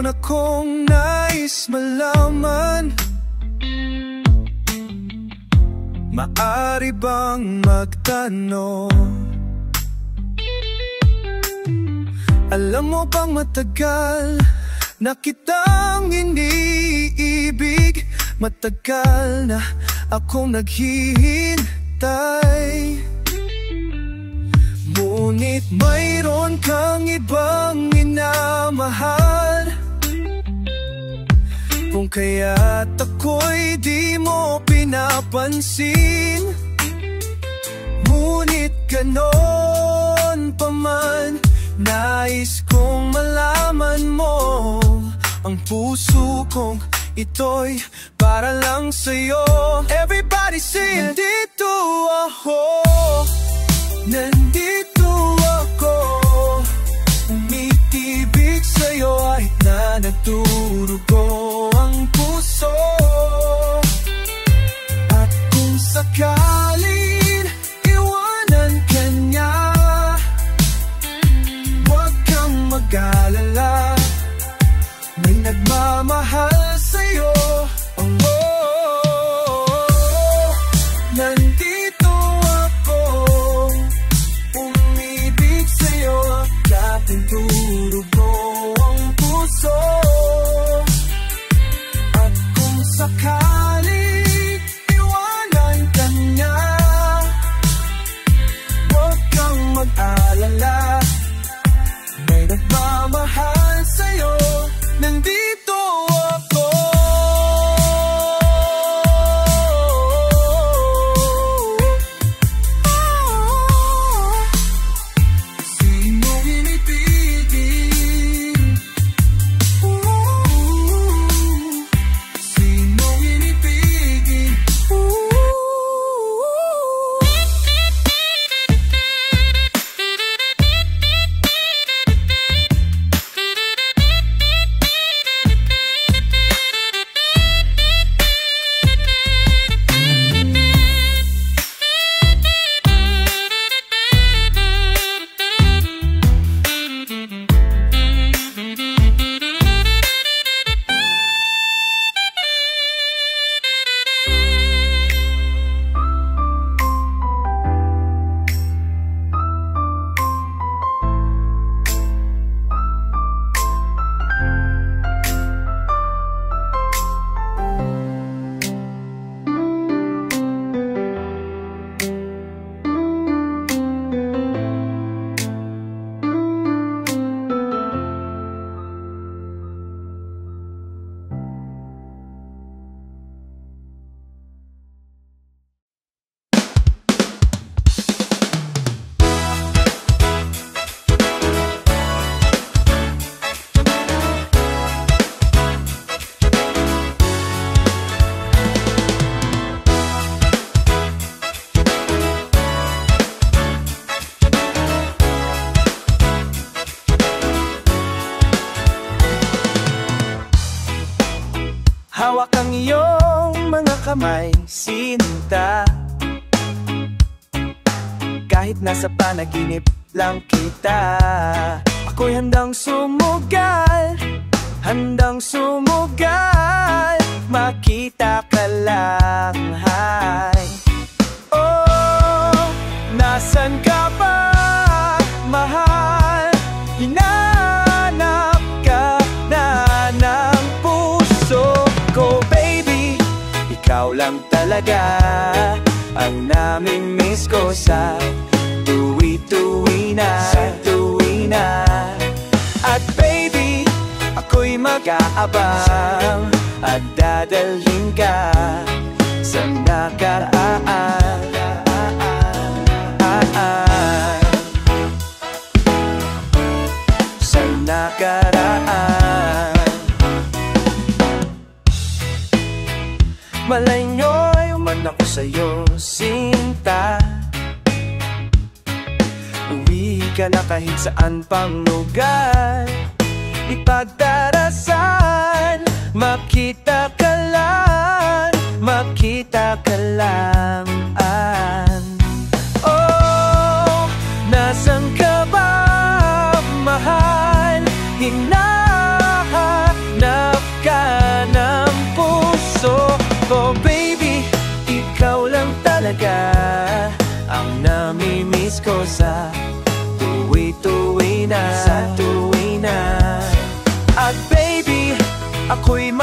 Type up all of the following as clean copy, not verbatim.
Mayroon akong nais malaman, maari bang magtanong? Alam mo bang matagal na kitang iniibig? Matagal na akong naghihintay, ngunit mayroon kang ibang minamahal. Kung kaya't ako'y di mo pinapansin, ngunit ganon pa man, nais kong malaman mo, ang puso kong ito'y para lang sa'yo. Everybody say, nandito ako, nandito ako, umitibig sa'yo kahit na nagdurugo ang puso. At kung sakaling iwanan ka niya, huwag kang mag-alala, may nagmamahal sa'yo. Oh, nandito ako, umibig sa'yo kahit durugo ang puso. At kung sakaling iwanan ka niya, huwag kang mag-alala, may nagmamahal sa'yo. Nandito ako. Sino inibigin? Sino inibigin? Hawak ang iyong mga kamay, sinta, kahit nasa panaginip lang kita. Ako'y handang sumugal, makita ka lang, hay. Oh, nasan ka ba, mahal? Hinanap ka na ng puso ko, baby. Ikaw lang talaga ang namimiss ko sa tuwi-tuwi na. At baby, ako'y mag-aabang at dadalhin ka sa nakaraan. Sa nakaraan. Malayo man ako sa'yo, sinta, uwi ka na kahit saan pang lugar. Ipagdarasan, makita ka lang, Oh, nasan ka ba, mahal? Hinahanap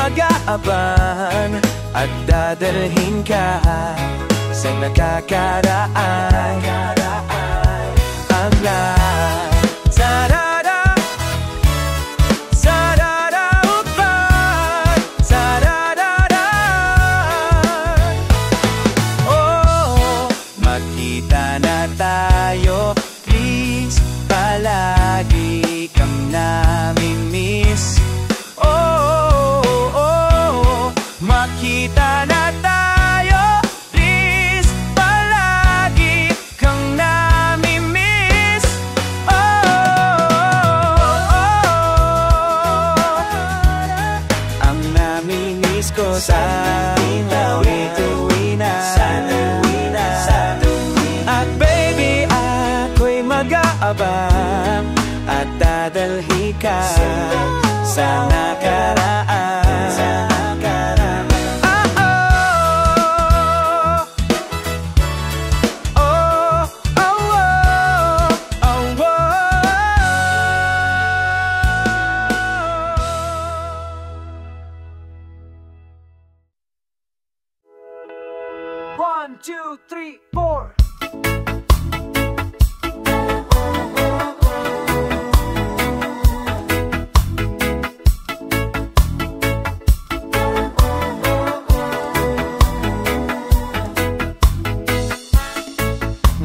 mag-aaban at dadalhin ka sa nakakaraan. Ang lahat sarada, sarada upan, sarada. Oh, magkita na tayo, please. Palagi kang nami-miss. Oh, makita na tayo, please. Palagi kang nami-miss. Ang nami-miss ko sa tuwi na. At baby, ako'y mag-aabang at dadalhi ka sa nakaraan. One, two, three, four.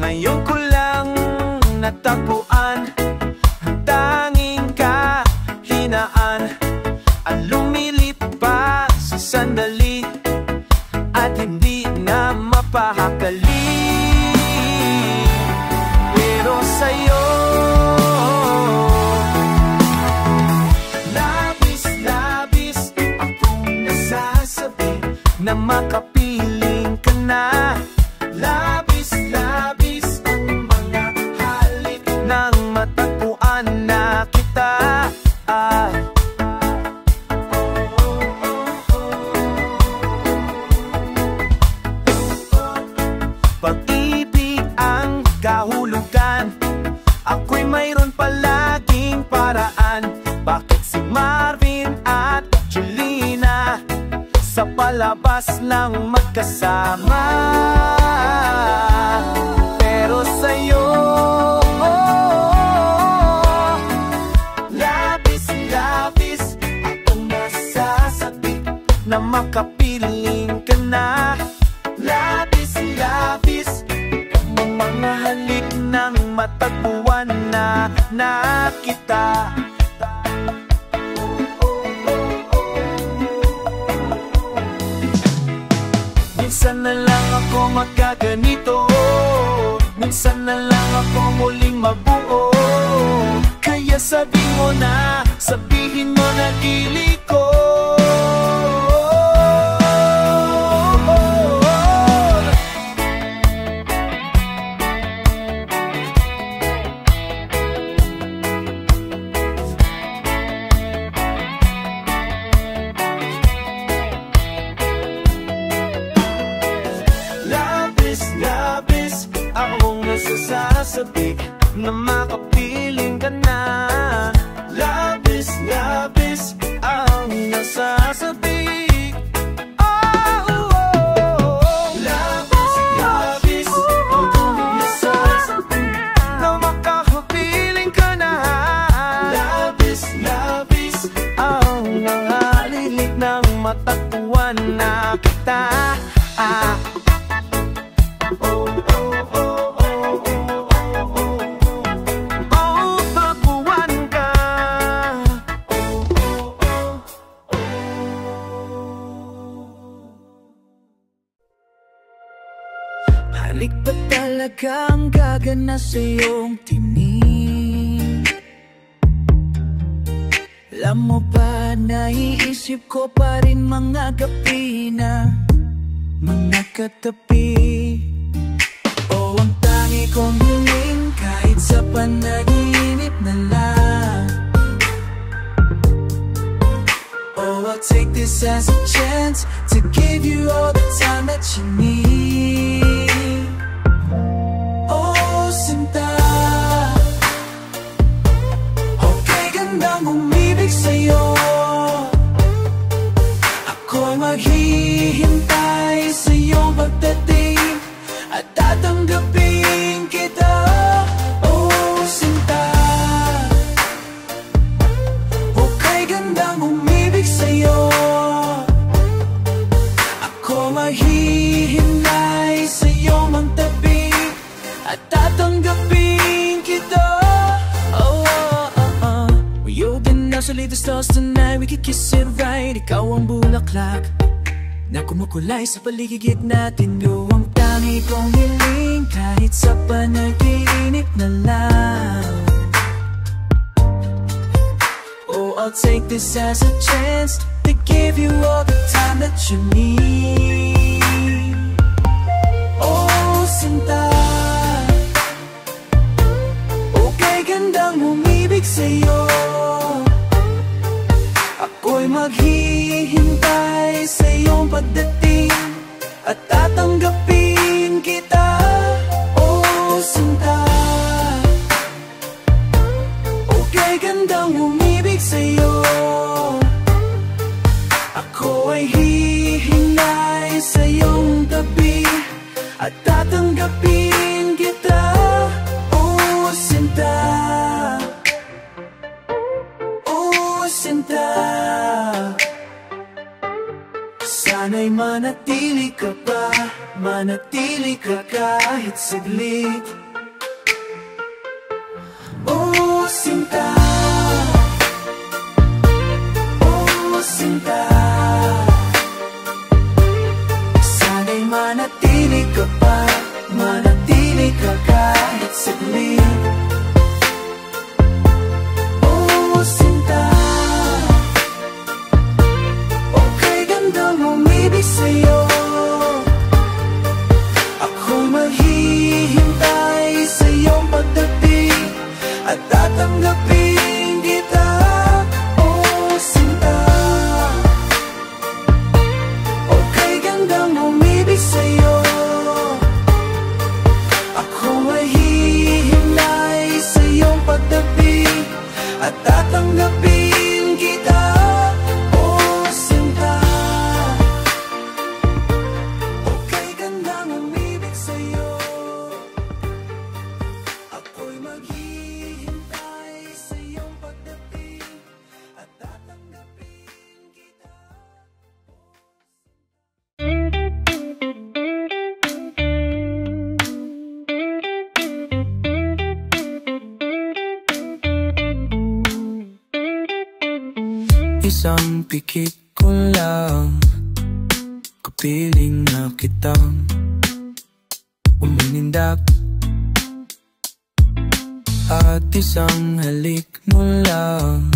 Ngayon ko lang natagpuan ang tanging kahinaan, ang lumilit pa sa sandali at hindi na mapahakali. Pero sa'yo labis-labis akong nasasabi na makapiling ka na. Labis-labis ang mga halik nang matagpuan na kita. Pag-ibig ang kahulugan, ako'y mayroon palaging paraan. Bakit si Marvin at Julina sa palabas lang magkasama? Pero sa'yo labis-labis akong nasasabi na makapiling ka na. Labis-labis ang mga halik ng matagpuan na kita. Minsan na lang ako magkaganito, minsan na lang ako muling mabuo. Kaya sabihin mo na, sabihin mo na gili ko. Labis-labis akong nasasabi na makapiling ka na. Labis-labis ang nasasabi. Labis-labis akong nasasabi na makakapiling ka na. Labis-labis ang nangalilig ng matagpuan na kita. Halik ba talagang gagana sa iyong tinig? Alam mo ba, naiisip ko pa rin mga gabi na mga katabi. O ang tangi kong hiling kahit sa panaginip na lang. Oh, I'll take this as a chance to give you all the time that you need. Oh, sinta, okay gandang umibig sa'yo. kiss it right. Ikaw ang bulaklak na kumukulay sa paligid natin. Iyong tangi kong hiling kahit sa panaginip na lang. Oh, I'll take this as a chance to give you all the time that you need. Oh, sinta, okay, gandang umibig sa'yo. Ako'y maghihintay sa iyong pagdating at tatanggapin kita. Oh, sinta, okay, gandang umibig sa'yo. Ako ay hihinay sa iyong tabi at tatanggapin kita. Oh, sinta, oh, sinta, sana'y manatili ka pa, manatili ka kahit saglit. Oh, sinta, oh, sinta, sana'y manatili ka pa, manatili ka kahit saglit. Oh, sinta, okay, gandang umibig sa'yo. Ako'y maghihintay sa iyong pagdating at tatanggapin kita. Oh, sinta, okay, gandang umibig sa'yo. Ako ay hihinay sa iyong pagdating at tatanggapin kita. Oh, sinta, okay, gandang umibig sa'yo. Ako'y maghihintay sa iyong pagdating at tatanggapin kita. Isang pikit ko lang, kapiling na kitang uminindak. At isang halik mo lang,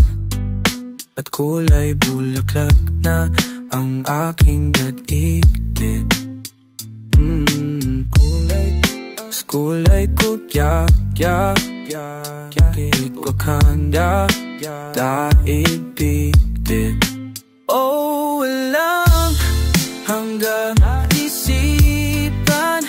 at kulay bulaklak na ang aking daigdig. Kulay ko yak, kahit ko kanda, daigdig. Oh, walang hanggang isipan,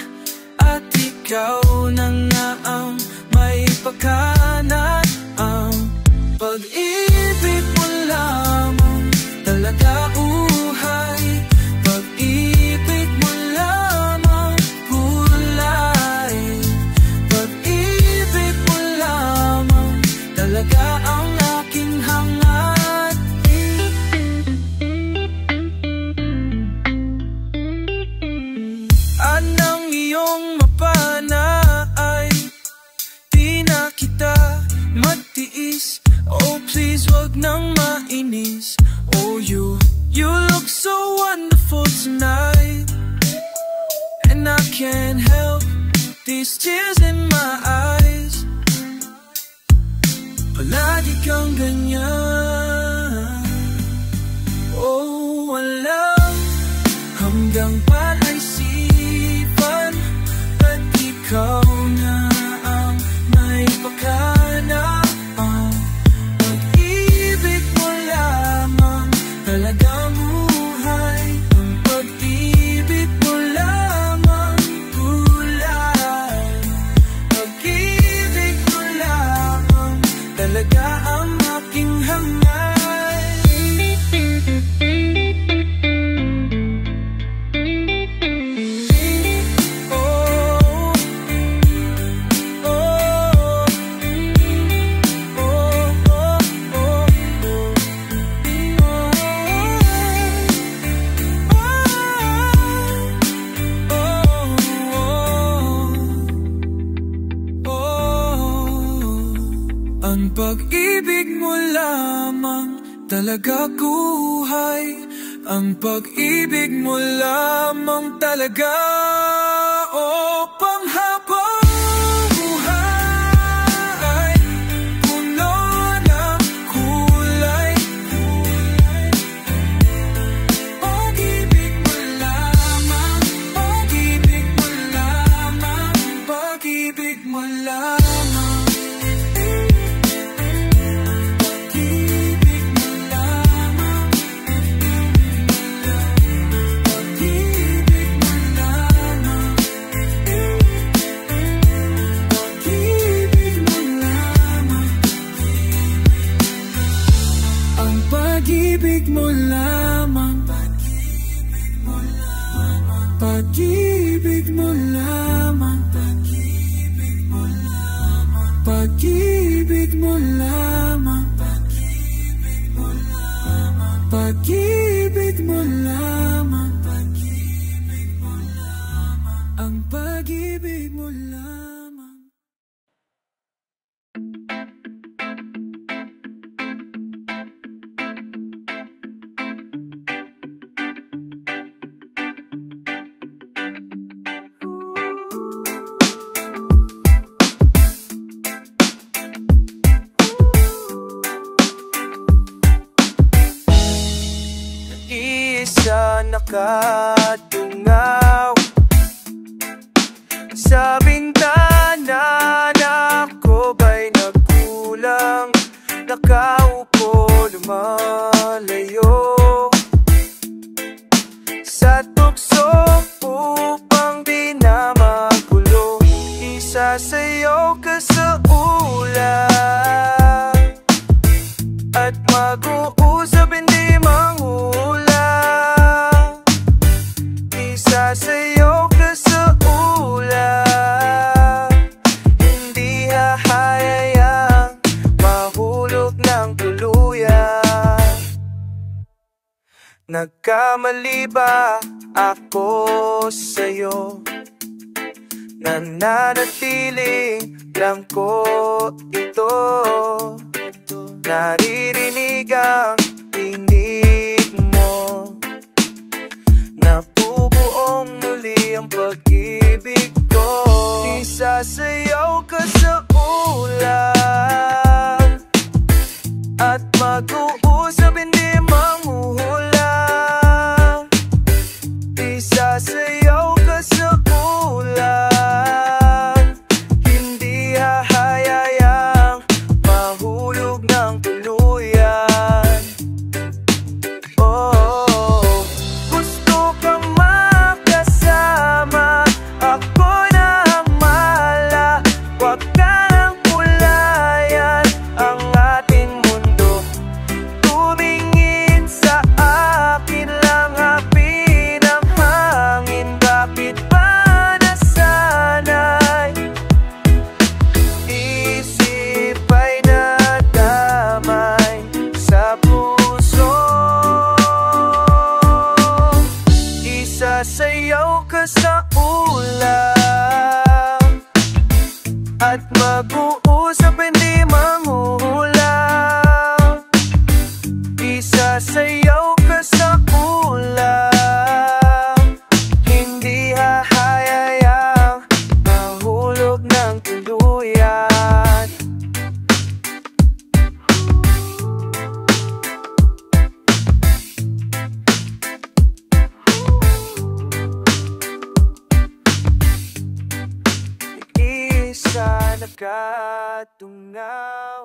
at ikaw na nga ang may pagkanan. Ang pag-ibig mo lamang talaga buhay, pag-ibig mo lamang kulay, pag-ibig mo lamang talaga ang aking hangat. Anang iyong mapana ay di na kita magtiis. Oh please, wag nang mainis. Oh you look so wonderful tonight, and I can't help these tears in my eyes. Palagi kang ganyan. Oh, walang hanggang palaisipan, at ikaw na ang may pakana. Pag-ibig mo lamang talagang buhay, ang pag-ibig mo lamang kulay, pag-ibig mo lamang talaga ang aking hangad. talaga buhay. Ang pag-ibig mo lamang talaga, o panghabang buhay, puno ng kulay. Pag-ibig mo lamang, pag-ibig mo lamang, pag-ibig mo lamang. Pag-ibig mo lamang, pag-ibig mo lamang, pag-ibig mo lamang, pag-ibig mo lamang, pag-ibig mo lamang, pag-ibig mo lamang, pag-ibig mo lamang, pag-ibig mo lamang, ang pag-ibig mo lamang. Isa nakatungaw sa bintana na ako ba'y nagkulang, nakaupo lumalayo sa tukso upang di na magulo. Isasayaw ka sa ulan at mag-uusap hindi manghula. Isasayaw ka sa ulan, hindi hahayayang mahulog ng tuluyan. Nagkamali ba ako sa'yo? Nananatiling lang ko ito. Naririnig ang tinig mo, nabubuong muli ang pag-ibig ko. Isasayaw ka sa ulan at mag-uusap hindi manghuhula. Isasayaw ka sa ulan, hindi hahayayang mahulog ng tuluyan. Oh, gusto kang makasama, ako na ang mahala. Huwag kang kulayan ang ating mundo. Tumingin sa akin lang, hapin ang hangin. Bakit ba nasanay isip ay nadamay sa puso? Isasayaw ka sa ulan at mag-uusap hindi manghuhula. Isasayaw ka sa ulan, hindi hahayayang mahulog ng tuluyan. Isa nakatungaw